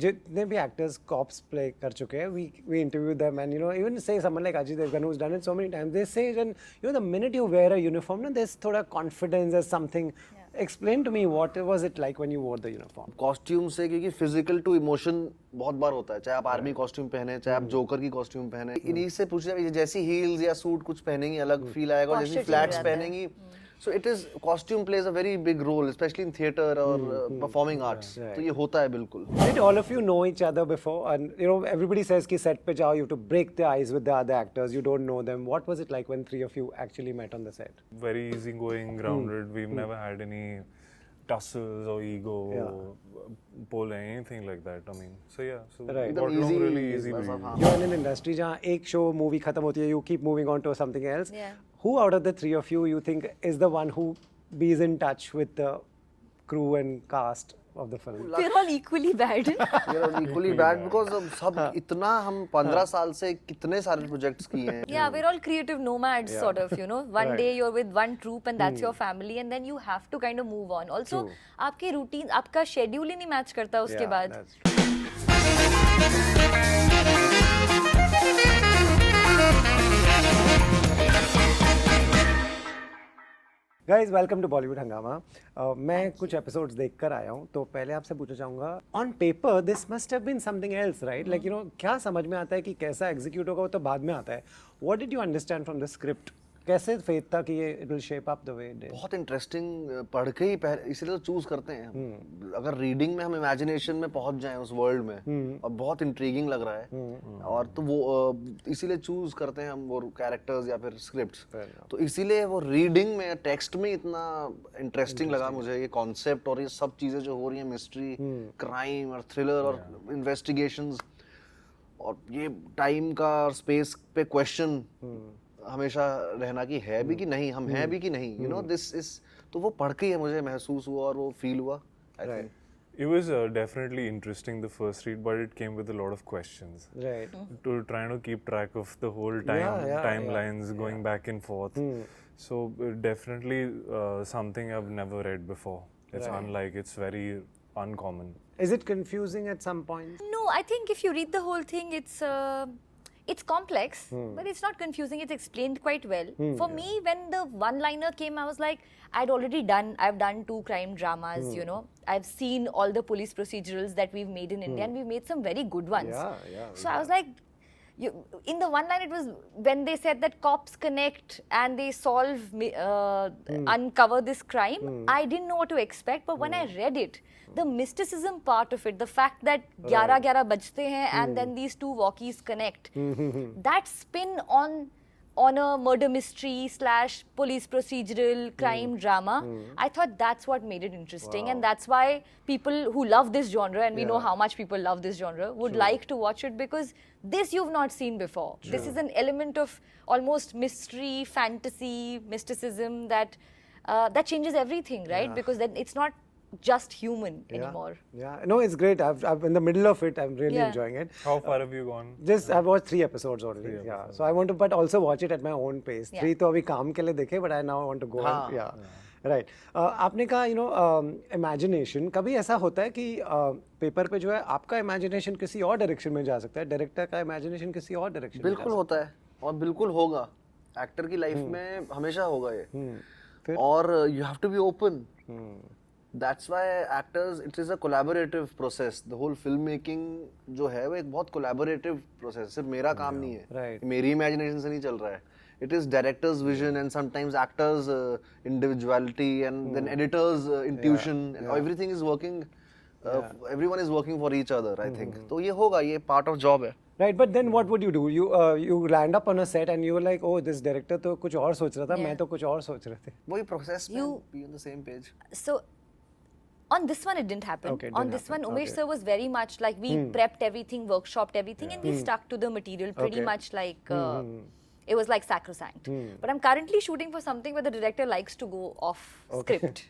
जितने भी actors cops play कर चुके हैं, we interview them, and even say someone like Ajay Devgan who's done it so many times, they say then the minute you wear a uniform, there's thoda confidence, there's something. Explain to me what was it like when you wore the uniform? Costume से, क्योंकि physical to emotion बहुत बार होता है, चाहे आप army costume पहने, चाहे आप जोकर की कॉस्ट्यूम पहने, इन्हीं से पूछ रहे जैसी हील्स या सूट कुछ पहनेंगी अलग फील आएगा, और जैसी flats पहनेंगी. So it is, costume plays a very big role, especially in theater or performing arts. तो ये होता है बिल्कुल. Did all of you know each other before? And everybody says कि set पे जाओ, you have to break the ice with the other actors. You don't know them. What was it like when three of you actually met on the set? Very easygoing, grounded. We've never had any tussles or ego or pull, anything like that. I mean, so yeah, so Right. got along really easy. You're in an industry जहाँ एक show movie खत्म होती है, you keep moving on to something else. Yeah. Who out of the three of you think is the one who is in touch with the crew and cast of the film? We're all equally bad. You're equally bad because सब इतना हम 15 साल से कितने सारे projects किए हैं. Yeah, we're all creative nomads, sort of, One Right. day you're with one troupe and that's your family, and then you have to kind of move on. Also, True. आपके routine, आपका schedule ही नहीं match करता उसके Yeah, बाद. that's true. Guys, welcome to Bollywood Hangama. मैं कुछ episodes देखकर आया हूँ, तो पहले आपसे पूछना चाहूँगा, on paper this must have been something else, right? Like क्या समझ में आता है कि कैसा एग्जीक्यूट होगा, वो तो बाद में आता है. What did you understand from the script? कैसे फेथ था कि ये it will shape up the way it did? बहुत इंटरेस्टिंग, पढ़ के ही इसलिए तो चूज करते हैं. अगर रीडिंग में हम इमेजिनेशन में पहुंच जाएं उस वर्ल्ड में, और बहुत इंट्रीगिंग लग रहा है, और तो वो इसीलिए चूज करते हैं हम वो कैरेक्टर्स या फिर स्क्रिप्ट्स. तो इसीलिए वो रीडिंग में, टेक्स्ट में इतना इंटरेस्टिंग लगा मुझे ये कॉन्सेप्ट, और ये सब चीजें जो हो रही हैं, मिस्ट्री, क्राइम और थ्रिलर और इन्वेस्टिगेशंस, और ये टाइम का और स्पेस पे क्वेश्चन हमेशा रहना कि है भी कि नहीं, हम हैं भी कि नहीं, दिस इज, तो वो पढ़ के ही मुझे महसूस हुआ और वो फील हुआ. I think It was definitely interesting the first read, but it came with a lot of questions. Right. To trying to keep track of the whole timelines going back and forth. So definitely something I've never read before. It's unlike, it's very uncommon. Is it confusing at some point? No, I think if you read the whole thing, it's complex, but it's not confusing. It's explained quite well. For me, when the one-liner came, I was like, I've done 2 crime dramas, I've seen all the police procedurals that we've made in India, and we've made some very good ones. Yeah. So I was like, in the one line, it was when they said that cops connect and they uncover this crime. I didn't know what to expect, but when I read it, the mysticism part of it, the fact that 11 bajte hain and then these 2 walkies connect, that spin on a murder mystery / police procedural crime drama, I thought that's what made it interesting. And that's why people who love this genre, and we know how much people love this genre, would like to watch it, because this you've not seen before. This is an element of almost mystery, fantasy, mysticism that changes everything, right? Because then it's not just human anymore. Yeah, no, it's great. I'm in the middle of it. I'm really enjoying it. How far have you gone? Just I've watched 3 episodes already. So I want to, but also watch it at my own pace. 3 तो अभी काम के लिए देखे, but I now want to go. Right. आपने कहा imagination. कभी ऐसा होता है कि पेपर पे जो है आपका imagination किसी और डायरेक्शन में जा सकता है, डायरेक्टर का imagination किसी और डायरेक्शन में बिल्कुल होता है, और बिल्कुल होगा. एक्टर की लाइफ में हमेशा होगा ये. और you have to be open. That's why actors, it is a collaborative process. The whole filmmaking जो है वो एक बहुत collaborative process. सिर्फ मेरा काम नहीं है. Right. मेरी imagination से नहीं चल रहा है. It is director's vision and sometimes actors' individuality and then editors' intuition. And everything is working. Everyone is working for each other, I think. तो ये होगा, ये part of job है. Right, but then what would you do? You land up on a set and you were like, oh, this director तो कुछ और सोच रहा था, मैं तो कुछ और सोच रहे थे. वही process में be on the same page. So on this one, it didn't happen. Okay, on this one, Umesh sir was very much like, we prepped everything, workshopped everything, and we stuck to the material pretty much like it was like sacrosanct. But I'm currently shooting for something where the director likes to go off script.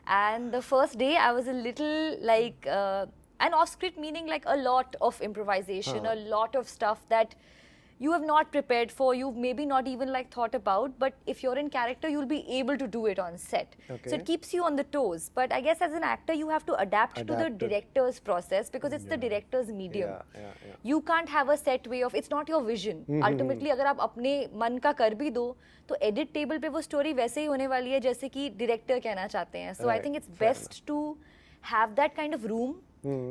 And the first day, I was a little like, and off script meaning like a lot of improvisation, a lot of stuff that you have not prepared for, you've maybe not even like thought about, but if you're in character, you'll be able to do it on set. Okay. So it keeps you on the toes. But I guess as an actor, you have to adapt to the Adapt to- director's process because it's the director's medium. Yeah. You can't have a set way of, it's not your vision. Ultimately, अगर आप अपने मन का कर भी दो, तो edit table पे वो story वैसे ही होने वाली है जैसे कि director कहना चाहते हैं. So I Right. think it's best to have that kind of room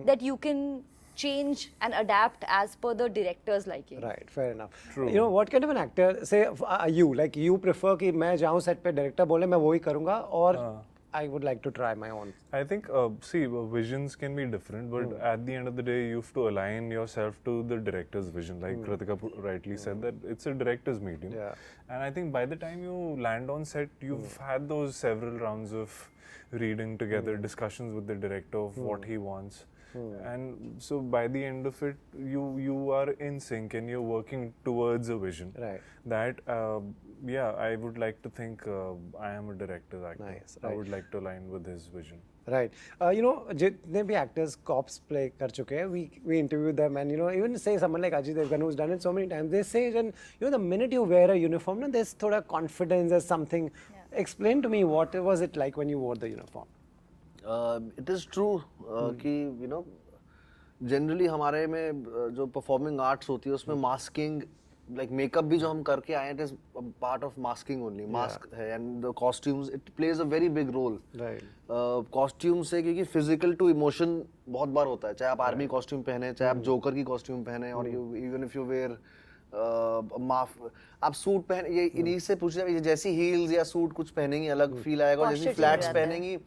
that you can change and adapt as per the director's liking. Right, fair enough. True. You know, what kind of an actor, say, you prefer कि मैं जाऊँ set पे director बोले मैं वही करूँगा, or I would like to try my own. I think, see, visions can be different, but at the end of the day, you have to align yourself to the director's vision. Like Kritika rightly said, that it's a director's medium. Yeah. And I think by the time you land on set, you've had those several rounds of reading together, discussions with the director of what he wants. And so by the end of it, you are in sync and you're working towards a vision. Right. That, yeah, I would like to think I am a director's actor. Nice, I right. would like to align with his vision. Right. You know, जितने भी actors cops play कर चुके हैं, we interview them, and you know, even say someone like Ajay Devgan who's done it so many times, they say, and you know, the minute you wear a uniform, no, there's thoda confidence, there's something. Explain to me what was it like when you wore the uniform? It is true कि you know generally हमारे में जो performing arts होती है उसमें masking like makeup भी जो हम करके आए हैं, it is a part of masking only. Mask है, and the costumes, it plays a very big role. Right. Costume से, क्योंकि physical to emotion बहुत बार होता है, चाहे आप आर्मी कॉस्ट्यूम पहने, चाहे आप जोकर की कॉस्ट्यूम पहने, और even if you wear आप सूट पहने, ये इन्हीं से पूछ रहे हैं, जैसी हील्स या सूट कुछ पहनेंगी अलग फील आएगा, और जैसी Posture फ्लैट्स change हो जाता है. पहनेंगी.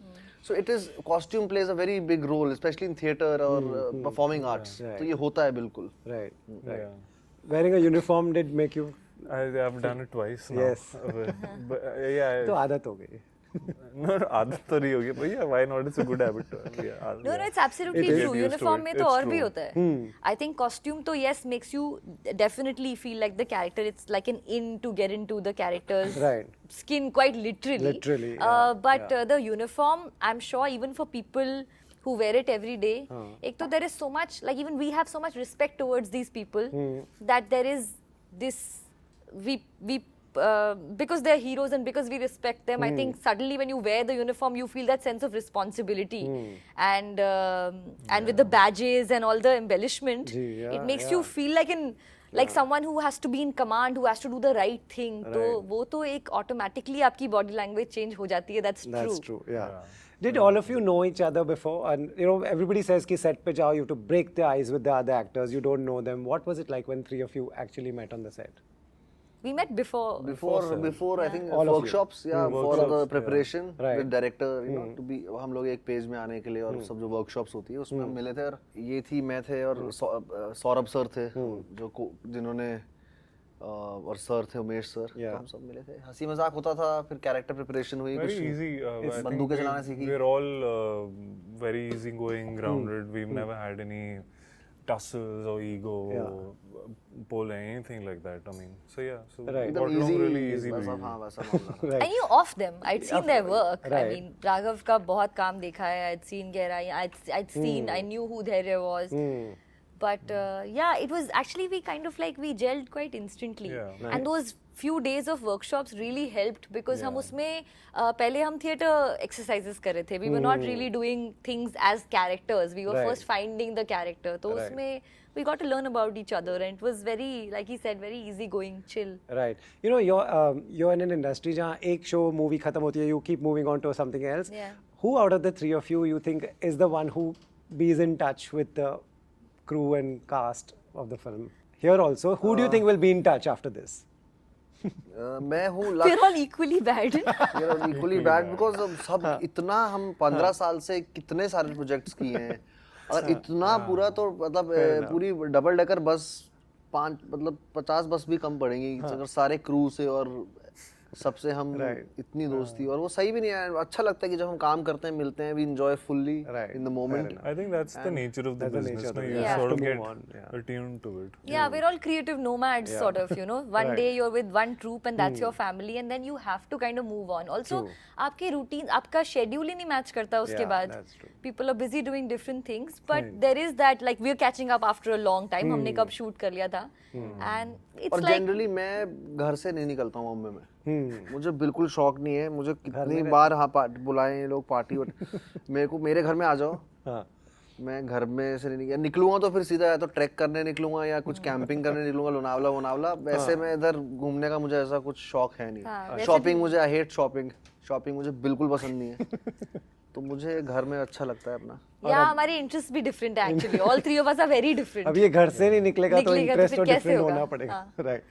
So it is, costume plays a very big role, especially in theatre or performing arts. Right. तो ये होता है बिल्कुल. Right. Right. Yeah. Wearing a uniform did make you. I've done it twice now. Yes. But yeah. तो आदत हो गई. No, आदत तो नहीं होगी, but yeah, why not? It's a good habit. Yeah, No, it's absolutely It is. true. Get used to Uniform it. में तो It's और भी true. होता है. I think costume तो yes makes you definitely feel like the character. It's like an in to get into the character's Right. skin, quite literally. Literally, yeah, But yeah. the uniform, I'm sure even for people who wear it every day, एक तो there is so much, like even we have so much respect towards these people that there is this, we because they're heroes and because we respect them, I think suddenly when you wear the uniform, you feel that sense of responsibility, and with the badges and all the embellishment, Ji, yeah, it makes yeah. you feel like someone who has to be in command, who has to do the right thing. तो वो तो एक automatically आपकी body language change हो जाती है. That's That's true. true. Yeah. Did all of you know each other before? And you know, everybody says कि set पे जाओ, you have to break the ice with the other actors. You don't know them. What was it like when three of you actually met on the set? We met before. Before I think All of you. workshops, yeah, for Workshops, the yeah. preparation Right. with director, you know, to be, हम लोग एक page में आने के लिए और सब जो workshops होती है उसमें हम मिले थे, और ये थी, मैं थे, और सौरभ सर थे जो जिन्होंने और सर थे उमेश सर, तो Yeah. हम सब मिले थे, हंसी मजाक होता था, फिर कैरेक्टर प्रिपरेशन हुई, Very कुछ easy. I think बंदूकें चलाना सीखी. we're all very easygoing, grounded. We've never had any tussles or ego, or pull, anything like that. I mean, so yeah, so Right. got एकदम along easy, really easy. वैसा, with हाँ you. वैसा मामला था. Right. I knew of them. I'd seen their work. Right. I mean, Raghav का बहुत काम देखा है. I'd seen Gehrai. I'd seen. I knew who Dhairya was. But yeah, it was actually we kind of like we gelled quite instantly. Yeah. And those few days of workshops really helped because हम उसमें पहले हम theatre exercises कर रहे थे. We were not really doing things as characters. We were Right. first finding the character. तो Right. उसमें we got to learn about each other, and it was very, like he said, very easygoing, chill. Right. You know, you're in an industry जहाँ एक show movie खत्म होती है, you keep moving on to something else. Yeah. Who out of the three of you think is the one who is in touch with the crew and cast of the film? Here also, who do you think will be in touch after this? मैं हूँ We're all equally bad. Equally bad because सब इतना, हम 15 साल से कितने सारे projects किए हैं, और इतना पूरा, तो मतलब पूरी डबल डेकर बस 50 बस भी कम पड़ेंगी अगर सारे क्रू से, और सबसे हम इतनी दोस्ती, और वो सही भी नहीं है, अच्छा लगता है कि जब हम काम करते हैं, मिलते हैं, we enjoy fully in the moment. I think that's the nature of the business. No? You Yeah. sort of To get move on, yeah. attuned to it. Yeah, we're all creative nomads, sort of, you know. One Right. day you're with one troupe and that's your family, and then you have to kind of move on. Also, आपके routine, आपका schedule ही नहीं match करता उसके Yeah, बाद. that's true. People are busy doing different things, but there is that, like, we're catching up after a long time. हमने कब shoot कर लिया था, and it's और like. जनरली मैं घर से नहीं निकलता हूँ बॉम्बे में. मुझे बिल्कुल शौक नहीं है. मुझे कितनी बार बुलाए ये लोग पार्टी मेरे घर में आ जाओ. हाँ. मैं घर में से नहीं निकलूंगा तो फिर सीधा या तो ट्रैक करने निकलूंगा या कुछ कैंपिंग करने निकलूंगा, लोनावला. वैसे मैं इधर घूमने का मुझे ऐसा कुछ शौक है नहीं. शॉपिंग मुझे, आई हेट शॉपिंग मुझे बिल्कुल पसंद नहीं है. तो मुझे घर में अच्छा लगता है अपना. या हमारे इंटरेस्ट भी डिफरेंट है actually. All three of us are very different. अब ये घर से नहीं निकलेगा तो इंटरेस्ट तो डिफरेंट होना पड़ेगा. Right.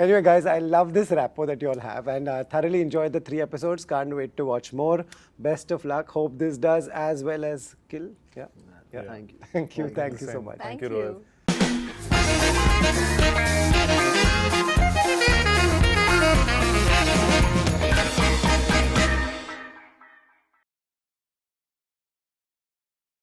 Anyway, guys, I love this rapport that you all have, and thoroughly enjoyed the 3 episodes. Can't wait to watch more. Best of luck. Hope this does as well as Kill. Yeah. Thank you. Thank you so much. Thank you, you. Rohit.